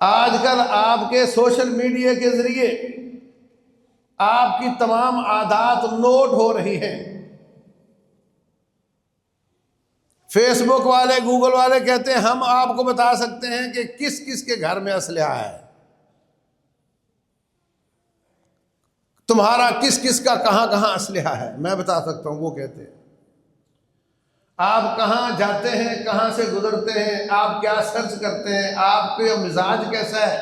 आजकल आपके social media के जरिए आपकी तमाम आदात नोट हो रही हैं। फेसबुक वाले, गूगल वाले कहते हैं हम आपको बता सकते हैं कि किस किस के घर में असलहा है, तुम्हारा किस किस का कहां कहां असलहा है, मैं बता सकता हूं। वो कहते हैं आप कहां जाते हैं, कहां से गुजरते हैं, आप क्या सर्च करते हैं, आपका मिजाज कैसा है,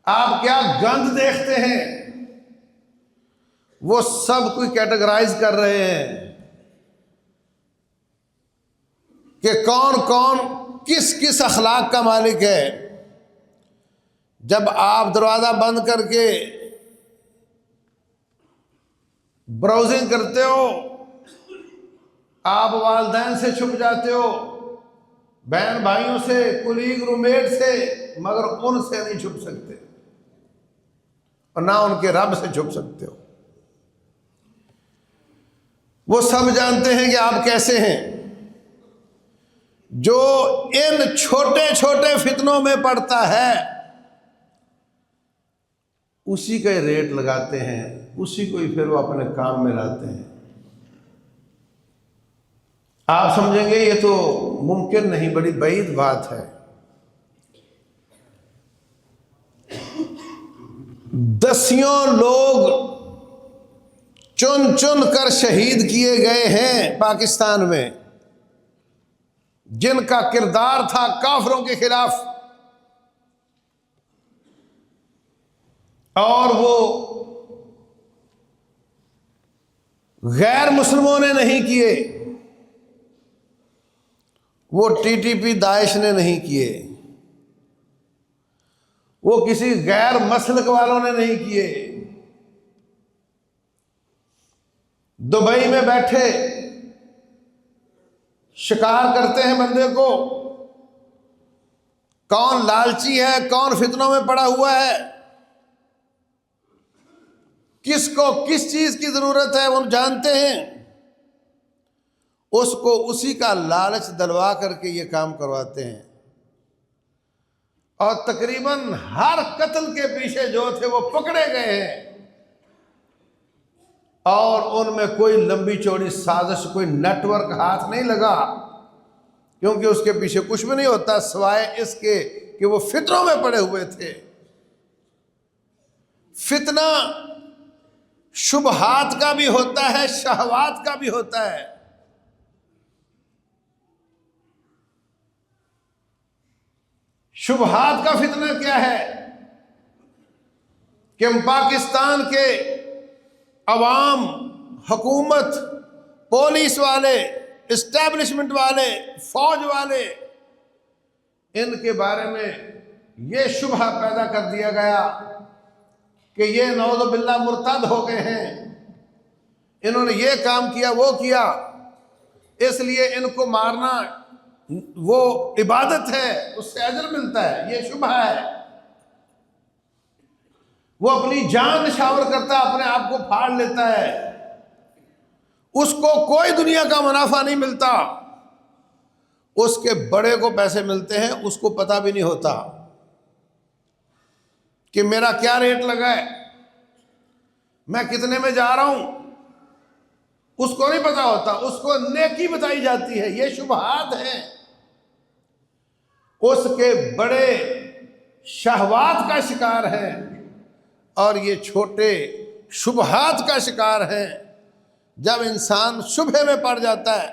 आप क्या गंद देखते हैं, वो सब कोई कैटेगराइज कर रहे हैं कि कौन कौन किस किस अखलाक का मालिक है। जब आप दरवाज़ा बंद करके ब्राउजिंग करते हो, आप वालिदैन से छुप जाते हो, बहन भाइयों से, कुलीग रूममेट से, मगर उनसे नहीं छुप सकते और ना उनके रब से छुप सकते हो। वो सब जानते हैं कि आप कैसे हैं। जो इन छोटे छोटे फितनों में पड़ता है उसी का रेट लगाते हैं, उसी को ही फिर वो अपने काम में लाते हैं। आप समझेंगे ये तो मुमकिन नहीं, बड़ी बईद बात है। दसियों लोग चुन चुन कर शहीद किए गए हैं पाकिस्तान में, जिनका किरदार था काफिरों के खिलाफ, और वो गैर मुस्लिमों ने नहीं किए, वो टीटीपी दाइश ने नहीं किए, वो किसी गैर मसलक वालों ने नहीं किए। दुबई में बैठे शिकार करते हैं बंदे को, कौन लालची है, कौन फितनों में पड़ा हुआ है, किसको किस चीज की जरूरत है वो जानते हैं। उसको उसी का लालच दिलवा करके ये काम करवाते हैं। और तकरीबन हर कत्ल के पीछे जो थे वो पकड़े गए हैं, और उनमें कोई लंबी चौड़ी साजिश, कोई नेटवर्क हाथ नहीं लगा, क्योंकि उसके पीछे कुछ भी नहीं होता सिवाय इसके कि वो फितनों में पड़े हुए थे। फितना शुबहात का भी होता है, शहवात का भी होता है। शुबहात का फितना क्या है कि हम पाकिस्तान के अवाम, हुकूमत, पुलिस वाले, इस्टेब्लिशमेंट वाले, फौज वाले, इनके बारे में ये शुबहा पैदा कर दिया गया कि ये नौज़ु बिल्लाह मुर्तद हो गए हैं, इन्होंने ये काम किया, वो किया, इसलिए इनको मारना वो इबादत है, उससे अजर मिलता है। ये शुबहा है। वो अपनी जान निछावर करता है, अपने आप को फाड़ लेता है, उसको कोई दुनिया का मुनाफा नहीं मिलता, उसके बड़े को पैसे मिलते हैं, उसको पता भी नहीं होता कि मेरा क्या रेट लगा है, मैं कितने में जा रहा हूं, उसको नहीं पता होता, उसको नेकी बताई जाती है। ये शुबहात हैं। उसके बड़े शहवात का शिकार हैं और ये छोटे शुबहात का शिकार हैं। जब इंसान शुबहे में पड़ जाता है,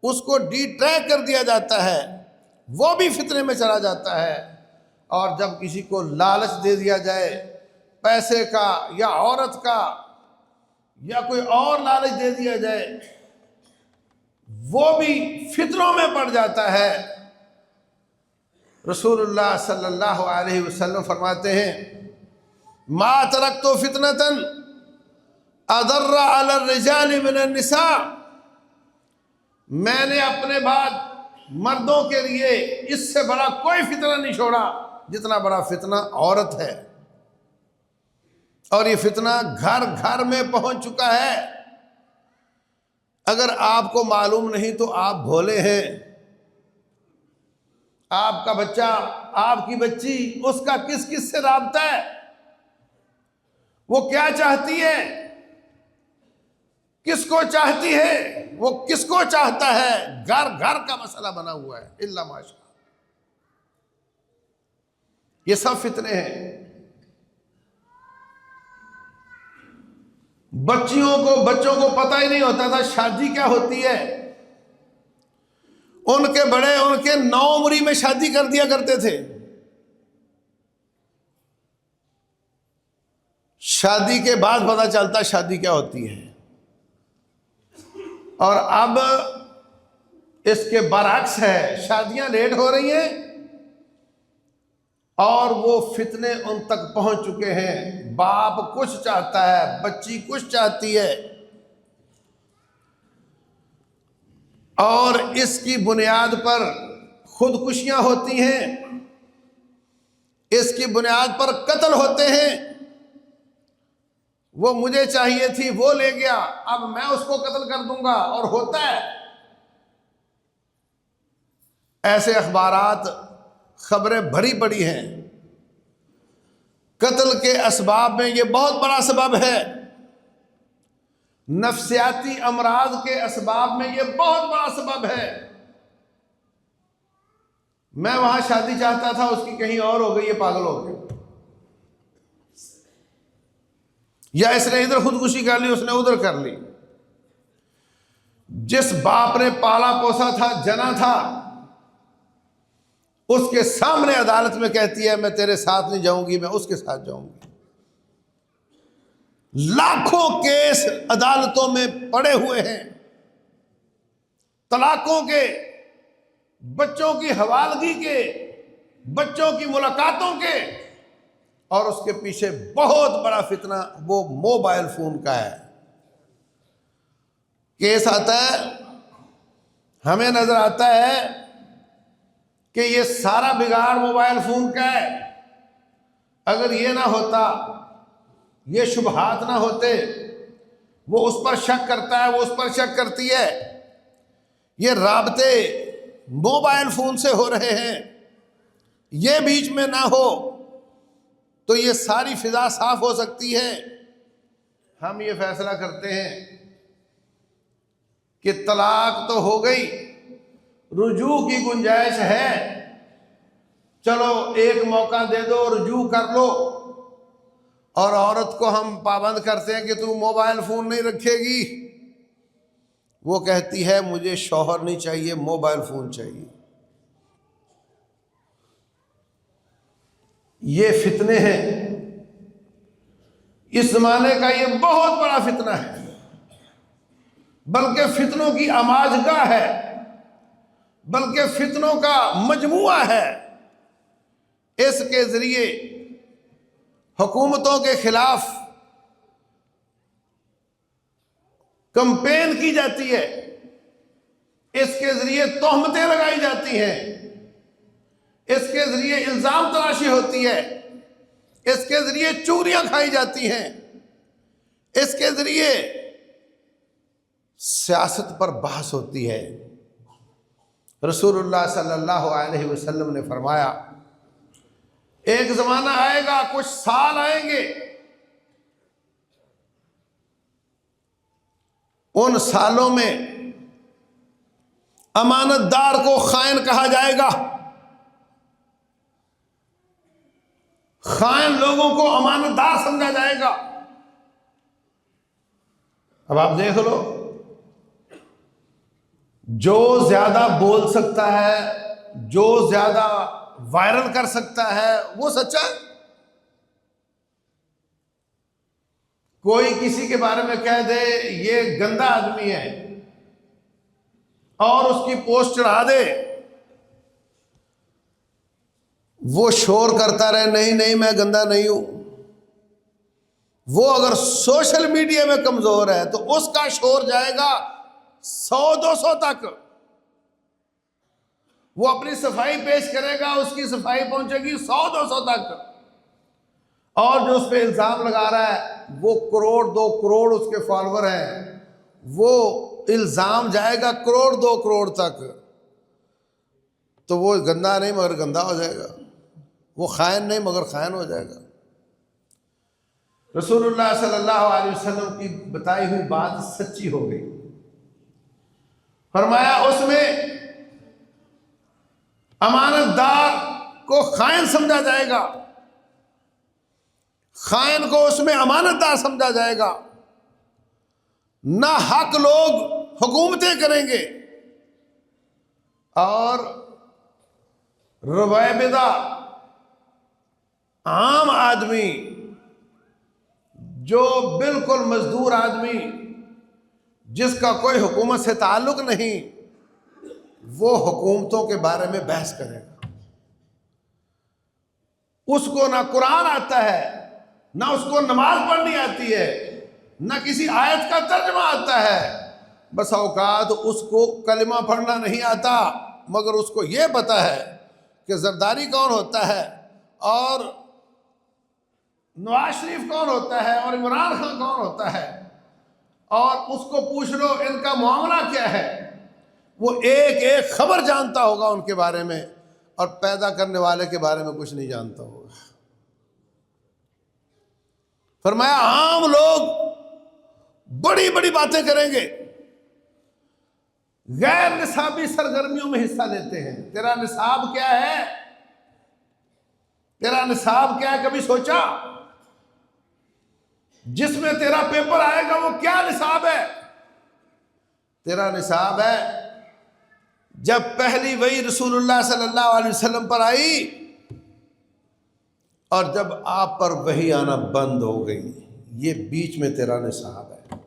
उसको डिट्रैक कर दिया जाता है, वो भी फितने में चला जाता है। और जब किसी को लालच दे दिया जाए, पैसे का या औरत का या कोई और लालच दे दिया जाए, वो भी फितनों में पड़ जाता है। रसूलुल्लाह सल्लल्लाहु अलैहि वसल्लम फरमाते हैं, मा तरक्तु फितनतन अदर्रा अला रिजाल मिनन निसा, मैंने अपने बाद मर्दों के लिए इससे बड़ा कोई फितना नहीं छोड़ा जितना बड़ा फितना औरत है। और ये फितना घर घर में पहुंच चुका है। अगर आपको मालूम नहीं तो आप भोले हैं। आपका बच्चा आपकी बच्ची, उसका किस किस से राबता है, वो क्या चाहती है, किसको चाहती है, वो किसको चाहता है, घर घर का मसला बना हुआ है। इल्ला माशा, ये सब फितने हैं। बच्चों को पता ही नहीं होता था शादी क्या होती है। उनके बड़े उनके 9 उम्री में शादी कर दिया करते थे। शादी के बाद पता चलता शादी क्या होती है। और अब इसके बरअक्स है, शादियां लेट हो रही हैं और वो फितने उन तक पहुंच चुके हैं। बाप कुछ चाहता है, बच्ची कुछ चाहती है, और इसकी बुनियाद पर खुदकुशियां होती हैं, इसकी बुनियाद पर कत्ल होते हैं। वो मुझे चाहिए थी, वो ले गया, अब मैं उसको कत्ल कर दूंगा, और होता है। ऐसे अखबारात, खबरें भरी पड़ी हैं। कत्ल के असबाब में ये बहुत बड़ा सबब है। नफ्सियाती अमराज के असबाब में ये बहुत बड़ा सबब है। मैं वहां शादी चाहता था, उसकी कहीं और हो गई, ये पागल हो गया, या इसने इधर खुदकुशी कर ली, उसने उधर कर ली। जिस बाप ने पाला पोसा था, जना था, उसके सामने अदालत में कहती है मैं तेरे साथ नहीं जाऊंगी, मैं उसके साथ जाऊंगी। लाखों केस अदालतों में पड़े हुए हैं, तलाकों के, बच्चों की हवालगी के, बच्चों की मुलाकातों के, और उसके पीछे बहुत बड़ा फितना वो मोबाइल फोन का है। केस आता है, हमें नजर आता है कि ये सारा बिगाड़ मोबाइल फोन का है। अगर ये ना होता, ये शुबहात ना होते, वो उस पर शक करता है, वो उस पर शक करती है, ये राबते मोबाइल फोन से हो रहे हैं, ये बीच में ना हो तो ये सारी फिजा साफ हो सकती है। हम ये फैसला करते हैं कि तलाक तो हो गई, रुजू की गुंजाइश है, चलो एक मौका दे दो, रुजू कर लो। और औरत को हम पाबंद करते हैं कि तू मोबाइल फोन नहीं रखेगी। वो कहती है मुझे शौहर नहीं चाहिए, मोबाइल फोन चाहिए। ये फितने हैं। इस जमाने का ये बहुत बड़ा फितना है, बल्कि फितनों की आमाजगाह है, बल्कि फितनों का मजमुआ है। इसके जरिए हुकूमतों के खिलाफ कंपेन की जाती है, इसके जरिए तोहमतें लगाई जाती हैं, इसके जरिए इल्जाम तलाशी होती है, इसके जरिए चोरियां खाई जाती हैं, इसके जरिए सियासत पर बहस होती है। रसूलुल्लाह सल्लल्लाहु अलैहि वसल्लम ने फरमाया, एक जमाना आएगा, कुछ साल आएंगे, उन सालों में अमानतदार को खाइन कहा जाएगा। खाइन लोगों को अमानतदार समझा जाएगा। अब आप देख लो, जो ज्यादा बोल सकता है, जो ज्यादा वायरल कर सकता है, वो सच्चा है। कोई किसी के बारे में कह दे ये गंदा आदमी है और उसकी पोस्ट चढ़ा दे, वो शोर करता रहे नहीं नहीं मैं गंदा नहीं हूं। वो अगर सोशल मीडिया में कमजोर है तो उसका शोर जाएगा 100-200 तक। वो अपनी सफाई पेश करेगा, उसकी सफाई पहुंचेगी 100-200 तक। और जो उस पर इल्जाम लगा रहा है वो 1-2 करोड़ उसके फॉलोअर हैं, वो इल्जाम जाएगा 1-2 करोड़ तक। तो वो गंदा नहीं मगर गंदा हो जाएगा। वो खायन नहीं मगर खायन हो जाएगा। रसूलुल्लाह सल्लल्लाहु अलैहि वसल्लम की बताई हुई बात सच्ची हो गई। फरमाया उसमें अमानतदार को खायन समझा जाएगा, खायन को उसमें अमानतदार समझा जाएगा। ना हक लोग हुकूमतें करेंगे और रवाबिदा आम आदमी, जो बिल्कुल मजदूर आदमी जिसका कोई हुकूमत से ताल्लुक नहीं, वो हुकूमतों के बारे में बहस करेगा। उसको ना कुरान आता है, ना उसको नमाज पढ़नी आती है, ना किसी आयत का तर्जमा आता है। बस औकात उसको कलिमा पढ़ना नहीं आता, मगर उसको यह पता है कि जरदारी कौन होता है और नवाज शरीफ कौन होता है और इमरान खान कौन होता है, और उसको पूछ लो इनका मामला क्या है। वो एक एक खबर जानता होगा उनके बारे में, और पैदा करने वाले के बारे में कुछ नहीं जानता होगा। फरमाया आम लोग बड़ी बड़ी बातें करेंगे, गैर निसाबी सरगर्मियों में हिस्सा लेते हैं। तेरा निसाब क्या है? तेरा निसाब क्या है? कभी सोचा? जिसमें तेरा पेपर आएगा वो क्या निसाब है? तेरा निसाब है जब पहली वही रसूलुल्लाह सल्लल्लाहु अलैहि वसल्लम पर आई और जब आप पर वही आना बंद हो गई, ये बीच में तेरा निसाब है।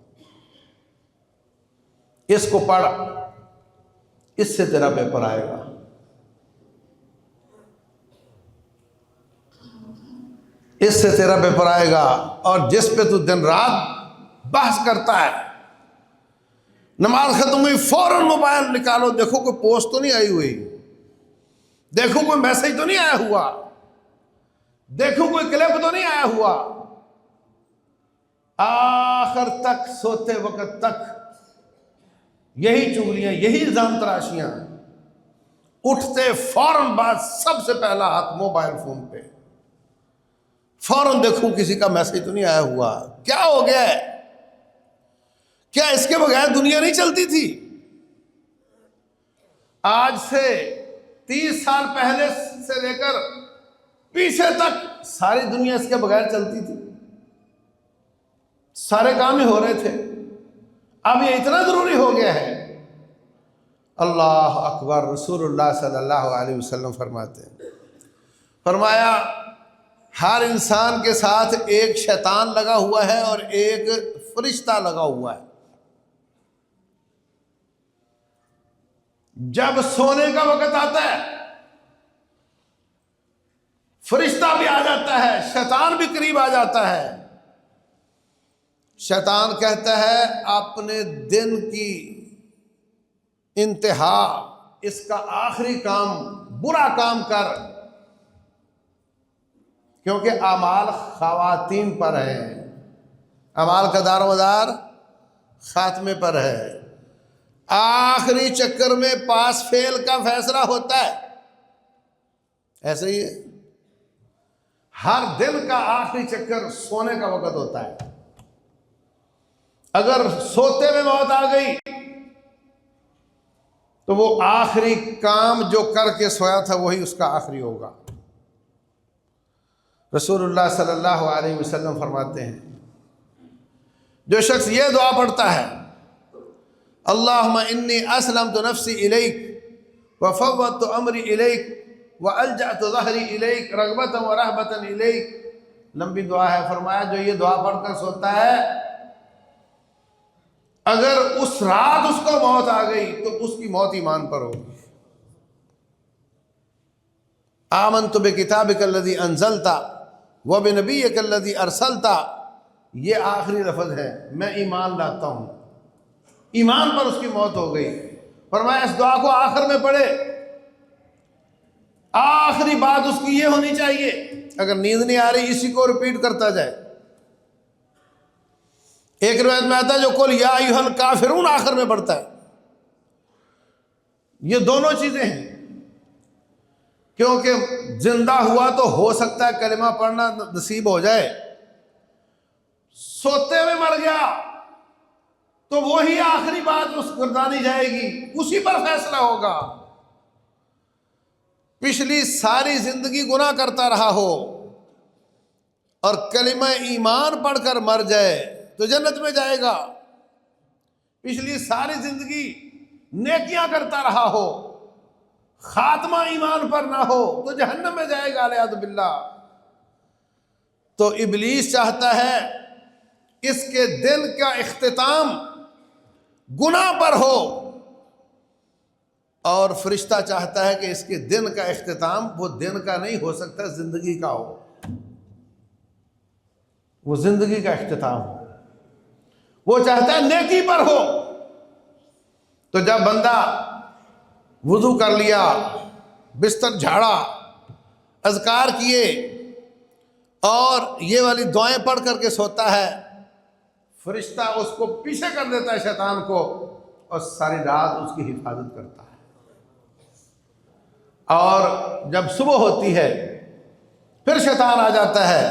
इसको पढ़, इससे तेरा पेपर आएगा। इससे तेरा पेपर आएगा। और जिस पे तू दिन रात बहस करता है, नमाज खत्म हुई फौरन मोबाइल निकालो, देखो कोई पोस्ट तो नहीं आई हुई, देखो कोई मैसेज तो नहीं आया हुआ, देखो कोई क्लिप तो नहीं आया हुआ। आखिर तक सोते वक्त तक यही चुगलियां, यही इल्जाम तराशियां। उठते फौरन बाद सबसे पहला हाथ मोबाइल फोन पे, फौरन देखूं किसी का मैसेज तो नहीं आया हुआ। क्या हो गया है? क्या इसके बगैर दुनिया नहीं चलती थी? आज से 30 साल पहले से लेकर पीछे तक सारी दुनिया इसके बगैर चलती थी, सारे काम ही हो रहे थे। अब ये इतना जरूरी हो गया है। अल्लाह अकबर। रसूलुल्लाह सल्लल्लाहु अलैहि वसल्लम फरमाते हैं, फरमाया हर इंसान के साथ एक शैतान लगा हुआ है और एक फरिश्ता लगा हुआ है। जब सोने का वक्त आता है, फरिश्ता भी आ जाता है, शैतान भी करीब आ जाता है। शैतान कहता है अपने दिन की इंतहा, इसका आखिरी काम बुरा काम कर, क्योंकि अमाल खवातीन पर है, अमाल का दारोमदार खात्मे पर है। आखिरी चक्कर में पास फेल का फैसला होता है। ऐसे ही है, हर दिन का आखिरी चक्कर सोने का वक्त होता है। अगर सोते में मौत आ गई तो वो आखिरी काम जो करके सोया था वही उसका आखिरी होगा। रसूलुल्लाह सल्लल्लाहु अलैहि वसल्लम फरमाते हैं, जो शख्स ये दुआ पढ़ता है, अल्लाहुम्मा इन्नी अस्लमतु नफ्सी इलैक व फव्वदतु अमरी इलैक व अल्जअतु ज़हरी इलैक रग़बतन व रहबतन इलैक, लंबी दुआ है। फरमाया जो ये दुआ पढ़कर सोता है, अगर उस रात उसको मौत आ गई तो उसकी मौत ईमान पर होगी। आमन्तु बिकिताबिकल्लज़ी अंज़लता व बिनबिय्यिकल्लज़ी अरसलता, ये आखिरी लफ्ज़ है, मैं ईमान लाता हूँ। ईमान पर उसकी मौत हो गई। फरमाया इस दुआ को आखिर में पढ़े। आखिरी बात उसकी ये होनी चाहिए, अगर नींद नहीं आ रही इसी को रिपीट करता जाए। एक रिवायत में आता है जो कुल या अय्युहल काफिरून आखिर में पढ़ता है। ये दोनों चीजें हैं। क्योंकि जिंदा हुआ तो हो सकता है कलिमा पढ़ना नसीब हो जाए, सोते हुए मर गया तो वही आखिरी बात उस गर्दानी जाएगी, उसी पर फैसला होगा। पिछली सारी जिंदगी गुनाह करता रहा हो और कलिमा ईमान पढ़कर मर जाए तो जन्नत में जाएगा। पिछली सारी जिंदगी नेकियां करता रहा हो, खात्मा ईमान पर ना हो तो जहन्नम में जाएगा अलियाज़ु बिल्लाह। तो इब्लीस चाहता है इसके दिन का इख्तिताम गुनाह पर हो, और फरिश्ता चाहता है कि इसके दिन का इख्तिताम वो दिन का नहीं हो सकता, जिंदगी का हो, वो जिंदगी का इख्तिताम हो। वो चाहता है नेकी पर हो। तो जब बंदा वुजू कर लिया, बिस्तर झाड़ा, अज़कार किए और ये वाली दुआएं पढ़ करके सोता है, फरिश्ता उसको पीछे कर देता है शैतान को, और सारी रात उसकी हिफाजत करता है। और जब सुबह होती है फिर शैतान आ जाता है,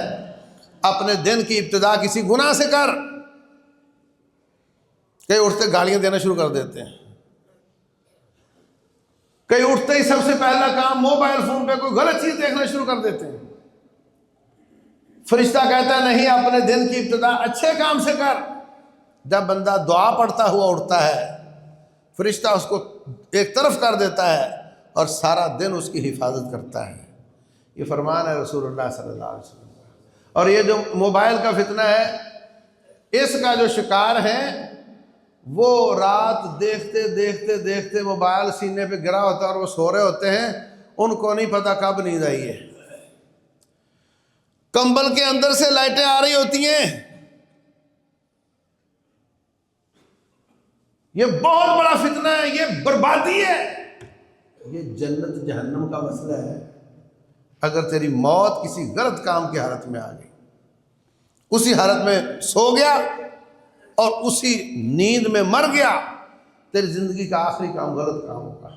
अपने दिन की इब्तिदा किसी गुनाह से कर। कई उठते गालियां देना शुरू कर देते हैं, कई उठते ही सबसे पहला काम मोबाइल फोन पे कोई गलत चीज देखना शुरू कर देते हैं। फरिश्ता कहता है नहीं, अपने दिन की इब्तिदा अच्छे काम से कर। जब बंदा दुआ पढ़ता हुआ उठता है, फरिश्ता उसको एक तरफ कर देता है और सारा दिन उसकी हिफाजत करता है। ये फरमान है रसूलुल्लाह सल्लल्लाहु अलैहि वसल्लम। और ये जो मोबाइल का फितना है, इसका जो शिकार है वो रात देखते देखते देखते मोबाइल सीने पे गिरा होता है और वो सो रहे होते हैं, उनको नहीं पता कब नींद आई है। कंबल के अंदर से लाइटें आ रही होती हैं। ये बहुत बड़ा फितना है, ये बर्बादी है, ये जन्नत जहन्नम का मसला है। अगर तेरी मौत किसी गलत काम की हालत में आ गई, उसी हालत में सो गया और उसी नींद में मर गया, तेरी जिंदगी का आखिरी काम गलत काम होगा।